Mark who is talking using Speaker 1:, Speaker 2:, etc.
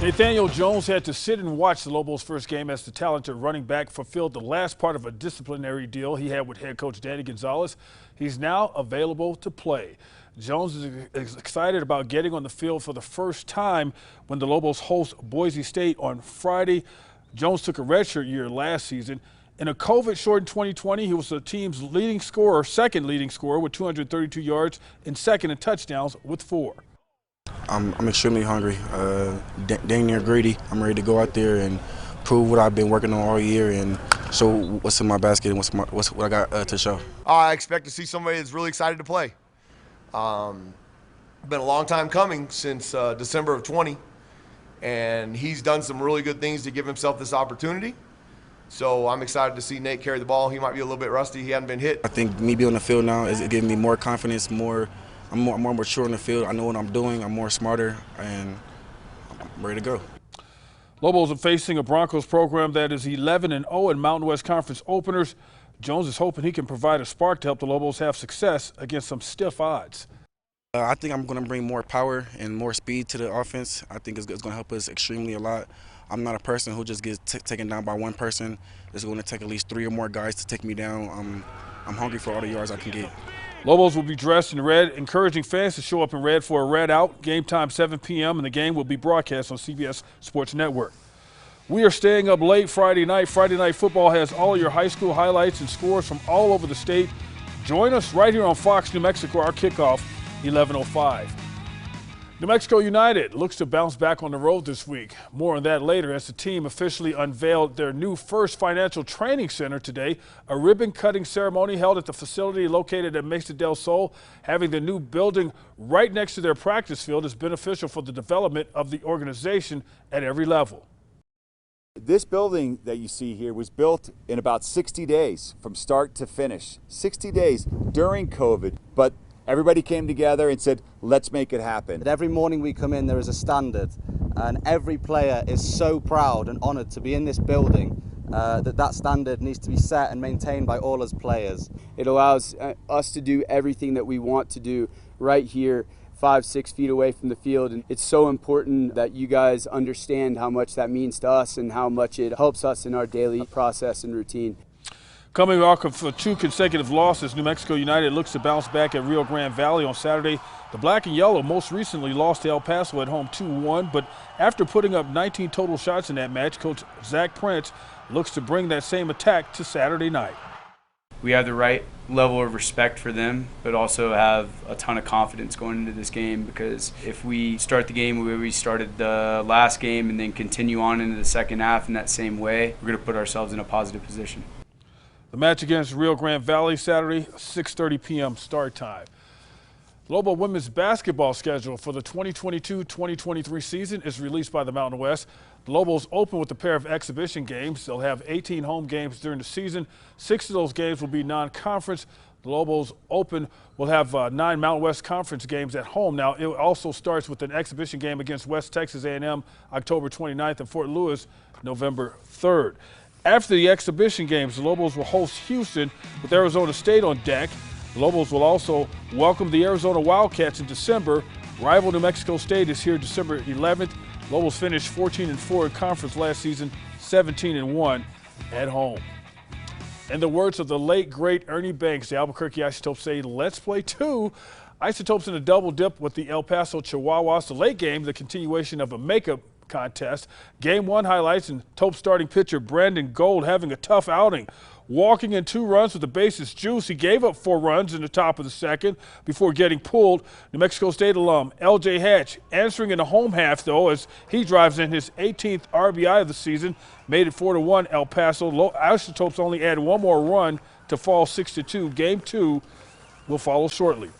Speaker 1: Nathaniel Jones had to sit and watch the Lobos' first game as the talented running back fulfilled the last part of a disciplinary deal he had with head coach Danny Gonzalez. He's now available to play. Jones is excited about getting on the field for the first time when the Lobos host Boise State on Friday. Jones took a redshirt year last season. In a COVID-shortened 2020, he was the team's leading scorer, second leading scorer with 232 yards and second in touchdowns with 4.
Speaker 2: I'm extremely hungry, dang near greedy. I'm ready to go out there and prove what I've been working on all year and show what's in my basket and what I got to show.
Speaker 3: I expect to see somebody that's really excited to play. Been a long time coming since December of 20, and he's done some really good things to give himself this opportunity. So I'm excited to see Nate carry the ball. He might be a little bit rusty. He hadn't been hit.
Speaker 2: I think me being on the field now is giving me more confidence, I'm more mature on the field. I know what I'm doing. I'm more smarter, and I'm ready to go.
Speaker 1: Lobos are facing a Broncos program that is 11-0 in Mountain West Conference openers. Jones is hoping he can provide a spark to help the Lobos have success against some stiff odds.
Speaker 2: I think I'm going to bring more power and more speed to the offense. I think it's going to help us extremely a lot. I'm not a person who just gets taken down by one person. It's going to take at least 3 or more guys to take me down. I'm hungry for all the yards I can get.
Speaker 1: Lobos will be dressed in red, encouraging fans to show up in red for a red out. Game time 7 p.m. and the game will be broadcast on CBS Sports Network. We are staying up late Friday night. Friday Night Football has all your high school highlights and scores from all over the state. Join us right here on Fox New Mexico. Our kickoff 11:05. New Mexico United looks to bounce back on the road this week. More on that later as the team officially unveiled their new first financial training center today. A ribbon-cutting ceremony held at the facility located at Mesa del Sol. Having the new building right next to their practice field is beneficial for the development of the organization at every level.
Speaker 4: This building that you see here was built in about 60 days from start to finish. 60 days during COVID, but everybody came together and said, let's make it happen.
Speaker 5: Every morning we come in, there is a standard, and every player is so proud and honored to be in this building that standard needs to be set and maintained by all us players.
Speaker 6: It allows us to do everything that we want to do right here, 5-6 feet away from the field. And it's so important that you guys understand how much that means to us and how much it helps us in our daily process and routine.
Speaker 1: Coming off of 2 consecutive losses, New Mexico United looks to bounce back at Rio Grande Valley on Saturday. The Black and Yellow most recently lost to El Paso at home 2-1, but after putting up 19 total shots in that match, Coach Zach Prince looks to bring that same attack to Saturday night.
Speaker 7: We have the right level of respect for them, but also have a ton of confidence going into this game, because if we start the game the way we started the last game and then continue on into the second half in that same way, we're going to put ourselves in a positive position.
Speaker 1: The match against Rio Grande Valley Saturday, 6:30 p.m. start time. Lobo women's basketball schedule for the 2022-2023 season is released by the Mountain West. The Lobos open with a pair of exhibition games. They'll have 18 home games during the season. 6 of those games will be non-conference. The Lobos open will have 9 Mountain West Conference games at home. Now, it also starts with an exhibition game against West Texas A&M October 29th and Fort Lewis November 3rd. After the exhibition games, the Lobos will host Houston with Arizona State on deck. The Lobos will also welcome the Arizona Wildcats in December. Rival New Mexico State is here December 11th. Lobos finished 14-4 in conference last season, 17-1 at home. In the words of the late, great Ernie Banks, the Albuquerque Isotopes say, let's play 2. Isotopes in a double dip with the El Paso Chihuahuas. The late game, the continuation of a makeup contest. Game 1 highlights and Tope starting pitcher Brandon Gold having a tough outing. Walking in 2 runs with the bases juice, he gave up 4 runs in the top of the second before getting pulled. New Mexico State alum L.J. Hatch answering in the home half, though, as he drives in his 18th RBI of the season, made it 4-1 El Paso. Isotopes only add 1 more run to fall 6-2. Game 2 will follow shortly.